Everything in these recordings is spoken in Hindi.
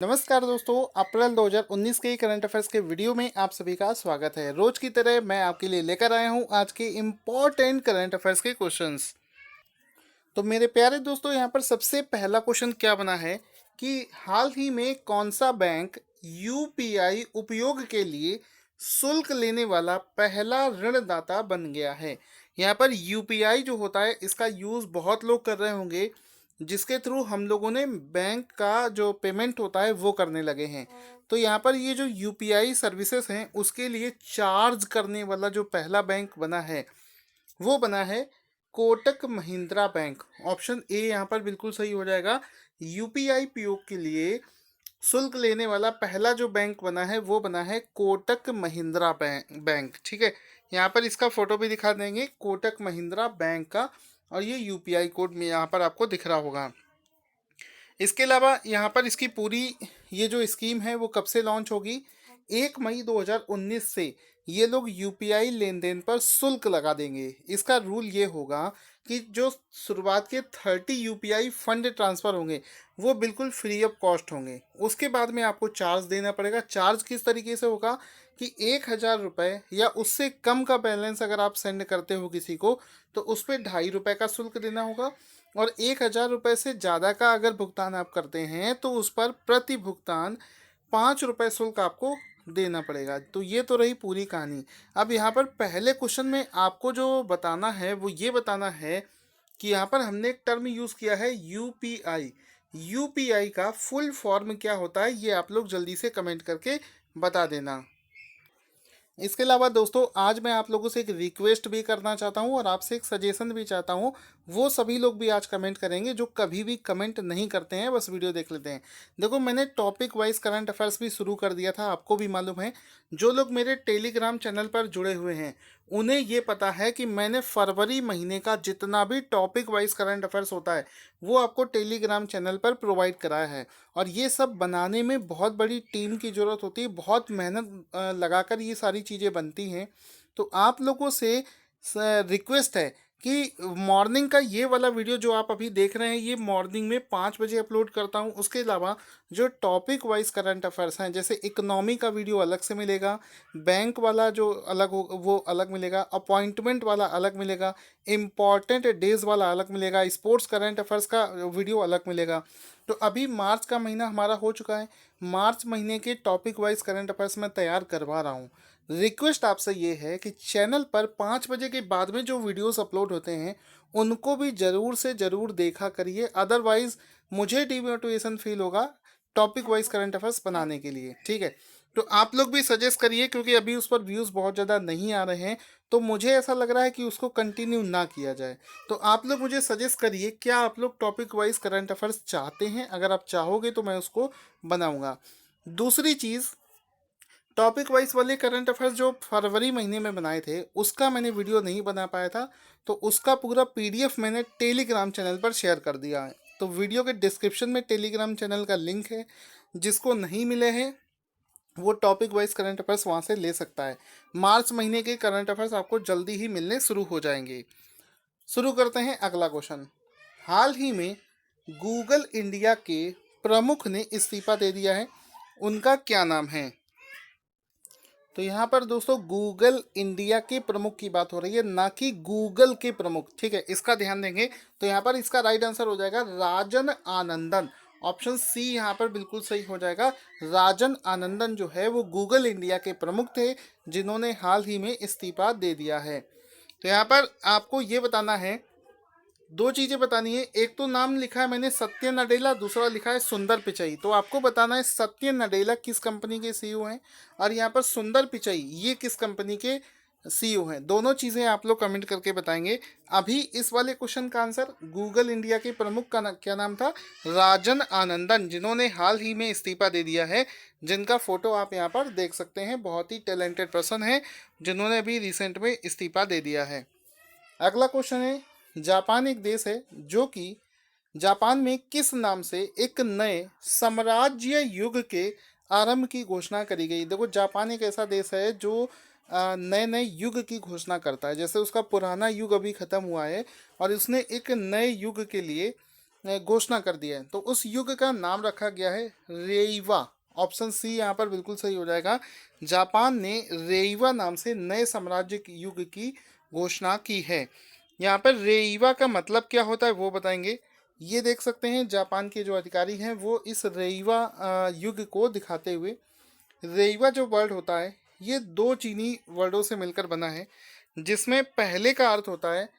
नमस्कार दोस्तों, अप्रैल 2019 के करंट अफेयर्स के वीडियो में आप सभी का स्वागत है। रोज की तरह मैं आपके लिए लेकर आया हूं आज के इम्पोर्टेंट करंट अफेयर्स के क्वेश्चंस। तो मेरे प्यारे दोस्तों, यहां पर सबसे पहला क्वेश्चन क्या बना है कि हाल ही में कौन सा बैंक यूपीआई उपयोग के लिए शुल्क लेने वाला पहला ऋणदाता बन गया है। यहाँ पर यूपीआई जो होता है इसका यूज़ बहुत लोग कर रहे होंगे, जिसके थ्रू हम लोगों ने बैंक का जो पेमेंट होता है वो करने लगे हैं। तो यहाँ पर ये जो यूपीआई सर्विसेज हैं उसके लिए चार्ज करने वाला जो पहला बैंक बना है वो बना है Kotak Mahindra bank. Option A यहाँ पर बिल्कुल सही हो जाएगा। यूपीआई उपयोग के लिए शुल्क लेने वाला पहला जो बैंक बना है वो बना है कोटक महिंद्रा बैंक। ठीक है, यहाँ पर इसका फोटो भी दिखा देंगे कोटक महिंद्रा बैंक का, और ये यूपीआई कोड में यहाँ पर आपको दिख रहा होगा। इसके अलावा यहाँ पर इसकी पूरी ये जो स्कीम है वो कब से लॉन्च होगी? 1 मई 2019 से ये लोग यूपीआई लेन देन पर शुल्क लगा देंगे। इसका रूल ये होगा कि जो शुरुआत के 30 यूपीआई फंड ट्रांसफ़र होंगे वो बिल्कुल फ्री ऑफ कॉस्ट होंगे। उसके बाद में आपको चार्ज देना पड़ेगा। चार्ज किस तरीके से होगा कि 1,000 रुपये या उससे कम का बैलेंस अगर आप सेंड करते हो किसी को तो उस पर 2.5 रुपये का शुल्क देना होगा, और 1,000 रुपये से ज़्यादा का अगर भुगतान आप करते हैं तो उस पर प्रति भुगतान 5 रुपये शुल्क आपको देना पड़ेगा। तो ये तो रही पूरी कहानी। अब यहाँ पर पहले क्वेश्चन में आपको जो बताना है वो ये बताना है कि यहाँ पर हमने एक टर्म यूज़ किया है यूपीआई। यूपीआई का फुल फॉर्म क्या होता है ये आप लोग जल्दी से कमेंट करके बता देना। इसके अलावा दोस्तों, आज मैं आप लोगों से एक रिक्वेस्ट भी करना चाहता हूँ और आपसे एक सजेशन भी चाहता हूँ। वो सभी लोग भी आज कमेंट करेंगे जो कभी भी कमेंट नहीं करते हैं, बस वीडियो देख लेते हैं। देखो, मैंने टॉपिक वाइज करंट अफेयर्स भी शुरू कर दिया था, आपको भी मालूम है। जो लोग मेरे टेलीग्राम चैनल पर जुड़े हुए हैं उन्हें ये पता है कि मैंने फरवरी महीने का जितना भी टॉपिक वाइज करंट अफेयर्स होता है वो आपको टेलीग्राम चैनल पर प्रोवाइड कराया है। और ये सब बनाने में बहुत बड़ी टीम की ज़रूरत होती है, बहुत मेहनत लगाकर ये सारी चीज़ें बनती हैं। तो आप लोगों से रिक्वेस्ट है कि मॉर्निंग का ये वाला वीडियो जो आप अभी देख रहे हैं ये मॉर्निंग में 5 बजे अपलोड करता हूँ। उसके अलावा जो टॉपिक वाइज करंट अफेयर्स हैं, जैसे इकोनॉमी का वीडियो अलग से मिलेगा, बैंक वाला जो अलग हो वो अलग मिलेगा, अपॉइंटमेंट वाला अलग मिलेगा, इम्पॉर्टेंट डेज वाला अलग मिलेगा, स्पोर्ट्स करंट अफेयर्स का वीडियो अलग मिलेगा। तो अभी मार्च का महीना हमारा हो चुका है। मार्च महीने के टॉपिक वाइज करंट अफेयर्स मैं तैयार करवा रहा हूँ। रिक्वेस्ट आपसे ये है कि चैनल पर 5 बजे के बाद में जो वीडियोस अपलोड होते हैं उनको भी ज़रूर से ज़रूर देखा करिए, अदरवाइज़ मुझे डिमोटिवेशन फील होगा टॉपिक वाइज करंट अफेयर्स बनाने के लिए। ठीक है, तो आप लोग भी सजेस्ट करिए, क्योंकि अभी उस पर व्यूज़ बहुत ज़्यादा नहीं आ रहे हैं तो मुझे ऐसा लग रहा है कि उसको कंटिन्यू ना किया जाए। तो आप लोग मुझे सजेस्ट करिए, क्या आप लोग टॉपिक वाइज करंट अफेयर्स चाहते हैं? अगर आप चाहोगे तो मैं उसको बनाऊंगा। दूसरी चीज़, टॉपिक वाइज वाले करंट अफेयर्स जो फरवरी महीने में बनाए थे उसका मैंने वीडियो नहीं बना पाया था, तो उसका पूरा पीडीएफ मैंने टेलीग्राम चैनल पर शेयर कर दिया है। तो वीडियो के डिस्क्रिप्शन में टेलीग्राम चैनल का लिंक है, जिसको नहीं मिले हैं वो टॉपिक वाइज करंट अफेयर्स वहाँ से ले सकता है। मार्च महीने के करंट अफेयर्स आपको जल्दी ही मिलने शुरू हो जाएंगे। शुरू करते हैं अगला क्वेश्चन। हाल ही में गूगल इंडिया के प्रमुख ने इस्तीफा दे दिया है, उनका क्या नाम है? तो यहाँ पर दोस्तों गूगल इंडिया के प्रमुख की बात हो रही है, ना कि गूगल के प्रमुख। ठीक है, इसका ध्यान देंगे। तो यहाँ पर इसका राइट आंसर हो जाएगा राजन आनंदन। ऑप्शन सी यहाँ पर बिल्कुल सही हो जाएगा। राजन आनंदन जो है वो गूगल इंडिया के प्रमुख थे, जिन्होंने हाल ही में इस्तीफा दे दिया है। तो यहाँ पर आपको ये बताना है, दो चीज़ें बतानी है। एक तो नाम लिखा है मैंने सत्य नडेला, दूसरा लिखा है सुंदर पिचई। तो आपको बताना है सत्य नडेला किस कंपनी के सीईओ हैं और यहाँ पर सुंदर पिचई ये किस कंपनी के सीईओ हैं। दोनों चीज़ें आप लोग कमेंट करके बताएंगे। अभी इस वाले क्वेश्चन का आंसर गूगल इंडिया के प्रमुख का क्या नाम था? राजन आनंदन, जिन्होंने हाल ही में इस्तीफा दे दिया है, जिनका फोटो आप यहाँ पर देख सकते हैं। बहुत ही टैलेंटेड पर्सन है जिन्होंने अभी रिसेंट में इस्तीफा दे दिया है। अगला क्वेश्चन है, जापान एक देश है जो कि जापान में किस नाम से एक नए साम्राज्य युग के आरंभ की घोषणा करी गई? देखो, जापान एक ऐसा देश है जो नए नए युग की घोषणा करता है। जैसे उसका पुराना युग अभी खत्म हुआ है और उसने एक नए युग के लिए घोषणा कर दिया है। तो उस युग का नाम रखा गया है रेइवा। ऑप्शन सी यहाँ पर बिल्कुल सही हो जाएगा। जापान ने रेइवा नाम से नए साम्राज्य युग की घोषणा की है। यहाँ पर रेइवा का मतलब क्या होता है वो बताएंगे। ये देख सकते हैं जापान के जो अधिकारी हैं वो इस रेइवा युग को दिखाते हुए। रेइवा जो वर्ड होता है ये दो चीनी वर्डों से मिलकर बना है, जिसमें पहले का अर्थ होता है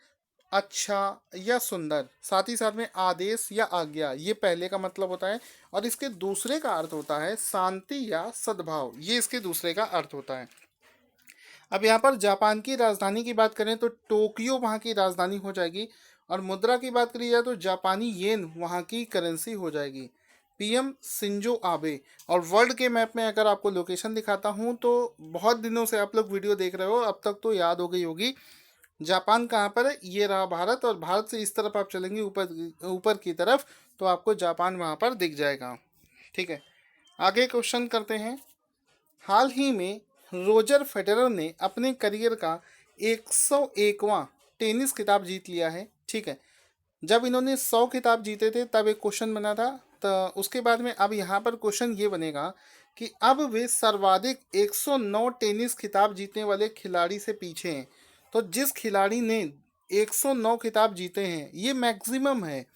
अच्छा या सुंदर, साथ ही साथ में आदेश या आज्ञा, ये पहले का मतलब होता है। और इसके दूसरे का अर्थ होता है शांति या सद्भाव, ये इसके दूसरे का अर्थ होता है। अब यहाँ पर जापान की राजधानी की बात करें तो टोक्यो वहाँ की राजधानी हो जाएगी। और मुद्रा की बात करी जाए तो जापानी येन वहाँ की करेंसी हो जाएगी। पीएम सिंजो आबे। और वर्ल्ड के मैप में अगर आपको लोकेशन दिखाता हूँ तो बहुत दिनों से आप लोग वीडियो देख रहे हो, अब तक तो याद हो गई होगी जापान कहाँ पर है। ये रहा भारत, और भारत से इस तरफ आप चलेंगे ऊपर ऊपर की तरफ तो आपको जापान वहाँ पर दिख जाएगा। ठीक है, आगे क्वेश्चन करते हैं। हाल ही में रोजर फेडरर ने अपने करियर का 101वां टेनिस खिताब जीत लिया है। ठीक है, जब इन्होंने 100 खिताब जीते थे तब एक क्वेश्चन बना था। तो उसके बाद में अब यहाँ पर क्वेश्चन ये बनेगा कि अब वे सर्वाधिक 109 टेनिस खिताब जीतने वाले खिलाड़ी से पीछे हैं। तो जिस खिलाड़ी ने 109 खिताब जीते हैं ये मैक्सिमम है,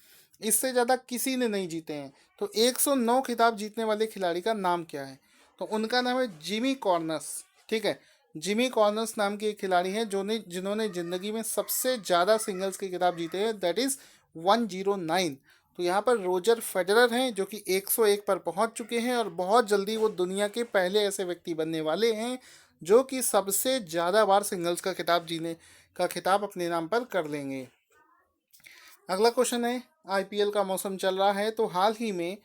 इससे ज़्यादा किसी ने नहीं जीते हैं। तो 109 खिताब जीतने वाले खिलाड़ी का नाम क्या है? तो उनका नाम है जिमी कॉर्नस। ठीक है, जिमी कॉर्नस नाम के एक खिलाड़ी हैं जिन्होंने ज़िंदगी में सबसे ज़्यादा सिंगल्स के खिताब जीते हैं, दैट इज़ 109। तो यहाँ पर रोजर फेडरर हैं जो कि 101 पर पहुँच चुके हैं, और बहुत जल्दी वो दुनिया के पहले ऐसे व्यक्ति बनने वाले हैं जो कि सबसे ज़्यादा बार सिंगल्स का खिताब अपने नाम पर कर लेंगे। अगला क्वेश्चन है, आईपीएल का मौसम चल रहा है तो हाल ही में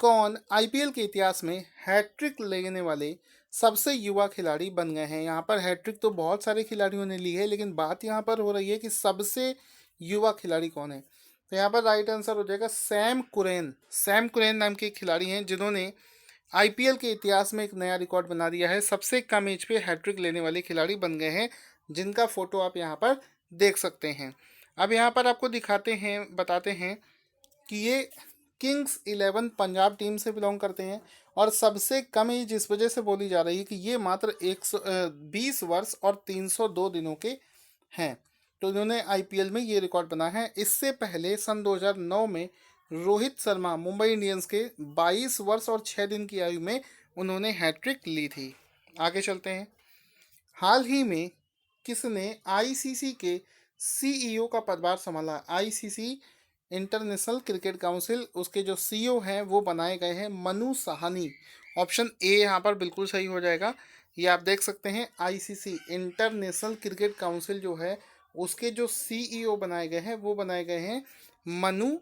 कौन आईपीएल के इतिहास में हैट्रिक लेने वाले सबसे युवा खिलाड़ी बन गए हैं? यहाँ पर हैट्रिक तो बहुत सारे खिलाड़ियों ने ली है, लेकिन बात यहाँ पर हो रही है कि सबसे युवा खिलाड़ी कौन है। तो यहाँ पर राइट आंसर हो जाएगा सैम कुरैन। सैम कुरैन नाम के खिलाड़ी हैं जिन्होंने आईपीएल के इतिहास में एक नया रिकॉर्ड बना दिया है, सबसे कम एज पे हैट्रिक लेने वाले खिलाड़ी बन गए हैं, जिनका फोटो आप यहाँ पर देख सकते हैं। अब यहाँ पर आपको दिखाते हैं, बताते हैं कि ये किंग्स 11 पंजाब टीम से बिलोंग करते हैं, और सबसे कम एज इस वजह से बोली जा रही है कि ये मात्र 120 वर्ष और 302 दिनों के हैं। तो इन्होंने आईपीएल में ये रिकॉर्ड बना है। इससे पहले सन 2009 में रोहित शर्मा मुंबई इंडियंस के 22 वर्ष और 6 दिन की आयु में उन्होंने हैट्रिक ली थी। आगे चलते हैं। हाल ही में किसने आईसीसी के सीईओ का पदभार संभाला? आईसीसी इंटरनेशनल क्रिकेट काउंसिल, उसके जो सीईओ हैं वो बनाए गए हैं मनु साहनी। ऑप्शन ए यहाँ पर बिल्कुल सही हो जाएगा। ये आप देख सकते हैं आईसीसी इंटरनेशनल क्रिकेट काउंसिल जो है उसके जो सीईओ बनाए गए हैं वो बनाए गए हैं मनु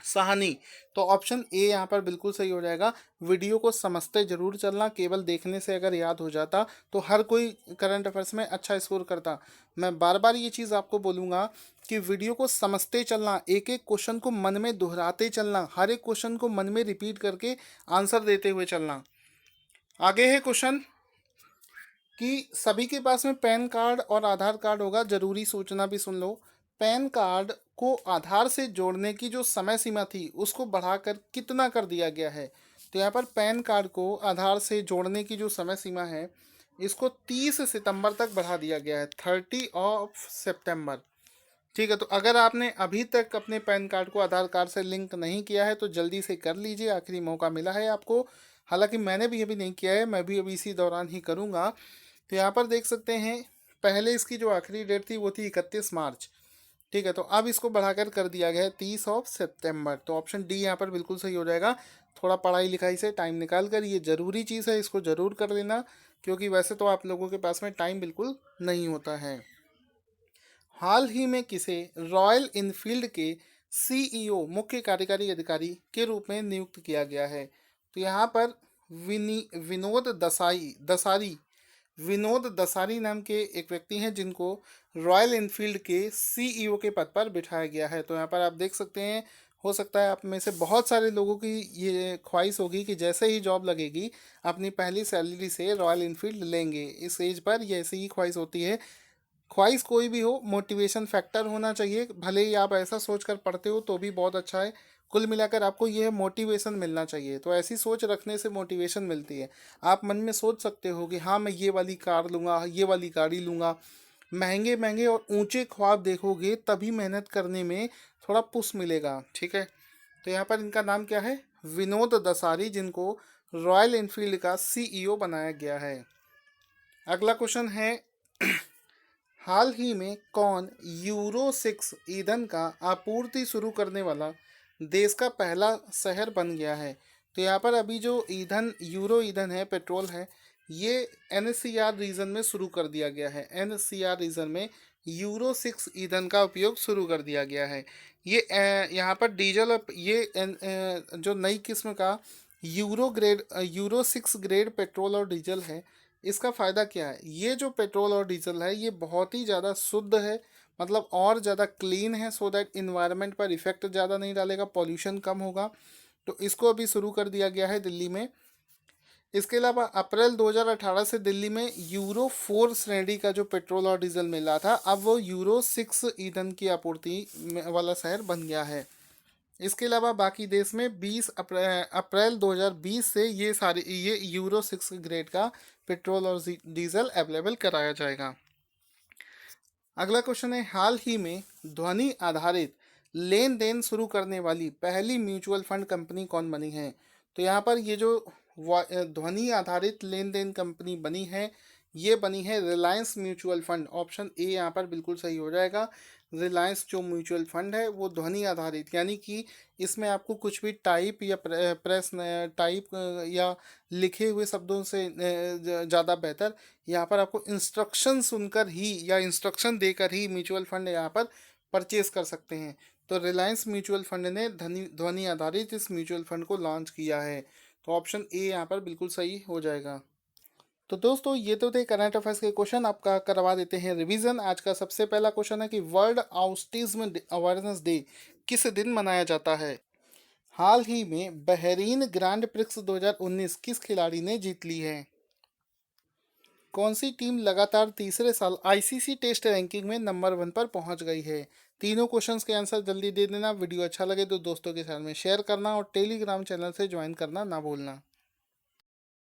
साहनी। तो ऑप्शन ए यहाँ पर बिल्कुल सही हो जाएगा। वीडियो को समझते जरूर चलना, केवल देखने से अगर याद हो जाता तो हर कोई करंट अफेयर्स में अच्छा स्कोर करता। मैं बार बार ये चीज़ आपको बोलूँगा कि वीडियो को समझते चलना, एक एक क्वेश्चन को मन में दोहराते चलना, हर एक क्वेश्चन को मन में रिपीट करके आंसर देते हुए चलना। आगे है क्वेश्चन कि सभी के पास में पैन कार्ड और आधार कार्ड होगा। जरूरी सूचना भी सुन लो, पैन कार्ड को आधार से जोड़ने की जो समय सीमा थी उसको बढ़ाकर कितना कर दिया गया है? तो यहाँ पर पैन कार्ड को आधार से जोड़ने की जो समय सीमा है इसको 30 सितंबर तक बढ़ा दिया गया है, 30 सितंबर। ठीक है, तो अगर आपने अभी तक अपने पैन कार्ड को आधार कार्ड से लिंक नहीं किया है तो जल्दी से कर लीजिए, आखिरी मौका मिला है आपको। हालांकि मैंने भी अभी नहीं किया है, मैं भी अभी इसी दौरान ही करूँगा। तो यहाँ पर देख सकते हैं पहले इसकी जो आखिरी डेट थी वो थी 31 मार्च। ठीक है, तो अब इसको बढ़ाकर कर दिया गया है 30 सितंबर। तो ऑप्शन डी यहाँ पर बिल्कुल सही हो जाएगा। थोड़ा पढ़ाई लिखाई से टाइम निकाल कर, ये ज़रूरी चीज़ है, इसको ज़रूर कर लेना, क्योंकि वैसे तो आप लोगों के पास में टाइम बिल्कुल नहीं होता है। हाल ही में किसे रॉयल इनफील्ड के सीईओ मुख्य कार्यकारी अधिकारी के रूप में नियुक्त किया गया है? तो यहाँ पर विनोद दसारी नाम के एक व्यक्ति हैं जिनको रॉयल इनफील्ड के सीईओ के पद पर बिठाया गया है। तो यहाँ पर आप देख सकते हैं, हो सकता है आप में से बहुत सारे लोगों की ये ख्वाहिश होगी कि जैसे ही जॉब लगेगी अपनी पहली सैलरी से रॉयल इनफील्ड लेंगे। इस एज पर ये ऐसी ही ख्वाहिश होती है। ख्वाहिश कोई भी हो, मोटिवेशन फैक्टर होना चाहिए। भले ही आप ऐसा सोच कर पढ़ते हो तो भी बहुत अच्छा है। कुल मिलाकर आपको यह मोटिवेशन मिलना चाहिए। तो ऐसी सोच रखने से मोटिवेशन मिलती है। आप मन में सोच सकते हो कि हाँ, मैं ये वाली कार लूँगा, ये वाली गाड़ी लूँगा। महंगे महंगे और ऊंचे ख्वाब देखोगे तभी मेहनत करने में थोड़ा पुश मिलेगा। ठीक है। तो यहाँ पर इनका नाम क्या है? विनोद दसारी, जिनको रॉयल एनफील्ड का सीईओ बनाया गया है। अगला क्वेश्चन है, हाल ही में कौन यूरो 6 ईंधन का आपूर्ति शुरू करने वाला देश का पहला शहर बन गया है? तो यहाँ पर अभी जो ईंधन, यूरो ईंधन है, पेट्रोल है, ये एनसीआर रीजन में शुरू कर दिया गया है। एनसीआर रीजन में यूरो 6 ईंधन का उपयोग शुरू कर दिया गया है। ये यहाँ पर डीजल और ये जो नई किस्म का यूरो 6 ग्रेड पेट्रोल और डीजल है, इसका फ़ायदा क्या है? ये जो पेट्रोल और डीजल है, ये बहुत ही ज़्यादा शुद्ध है, मतलब और ज़्यादा क्लीन है, सो दैट इन्वायरमेंट पर इफ़ेक्ट ज़्यादा नहीं डालेगा, पॉल्यूशन कम होगा। तो इसको अभी शुरू कर दिया गया है दिल्ली में। इसके अलावा अप्रैल 2018 से दिल्ली में यूरो 4 श्रेणी का जो पेट्रोल और डीजल मिल रहा था, अब वो यूरो 6 ईंधन की आपूर्ति वाला शहर बन गया है। इसके अलावा बाकी देश में 20 अप्रैल 2020 से ये यूरो 6 ग्रेड का पेट्रोल और डीजल अवेलेबल कराया जाएगा। अगला क्वेश्चन है, हाल ही में ध्वनि आधारित लेन देन शुरू करने वाली पहली म्यूचुअल फंड कंपनी कौन बनी है? तो यहाँ पर ये जो ध्वनि आधारित लेन देन कंपनी बनी है, ये बनी है Reliance mutual fund. Option A यहाँ पर बिल्कुल सही हो जाएगा। रिलायंस जो म्यूचुअल फंड है वो ध्वनि आधारित, यानी कि इसमें आपको कुछ भी टाइप या प्रेस टाइप या लिखे हुए शब्दों से ज़्यादा बेहतर यहाँ पर आपको इंस्ट्रक्शन सुनकर ही या इंस्ट्रक्शन देकर ही म्यूचुअल फंड यहाँ पर परचेज कर सकते हैं। तो रिलायंस म्यूचुअल फंड ने ध्वनि आधारित इस म्यूचुअल फंड को लॉन्च किया है। तो ऑप्शन ए यहाँ पर बिल्कुल सही हो जाएगा। तो दोस्तों, ये तो थे करंट अफेयर्स के क्वेश्चन। आपका करवा देते हैं रिवीजन। आज का सबसे पहला क्वेश्चन है कि वर्ल्ड ऑटिज्म अवेयरनेस डे किस दिन मनाया जाता है? हाल ही में बहरीन ग्रैंड प्रिक्स 2019 किस खिलाड़ी ने जीत ली है? कौन सी टीम लगातार तीसरे साल आईसीसी टेस्ट रैंकिंग में नंबर 1 पर पहुंच गई है? तीनों क्वेश्चंस के आंसर जल्दी दे देना। वीडियो अच्छा लगे तो दोस्तों के साथ में शेयर करना और टेलीग्राम चैनल से ज्वाइन करना ना भूलना।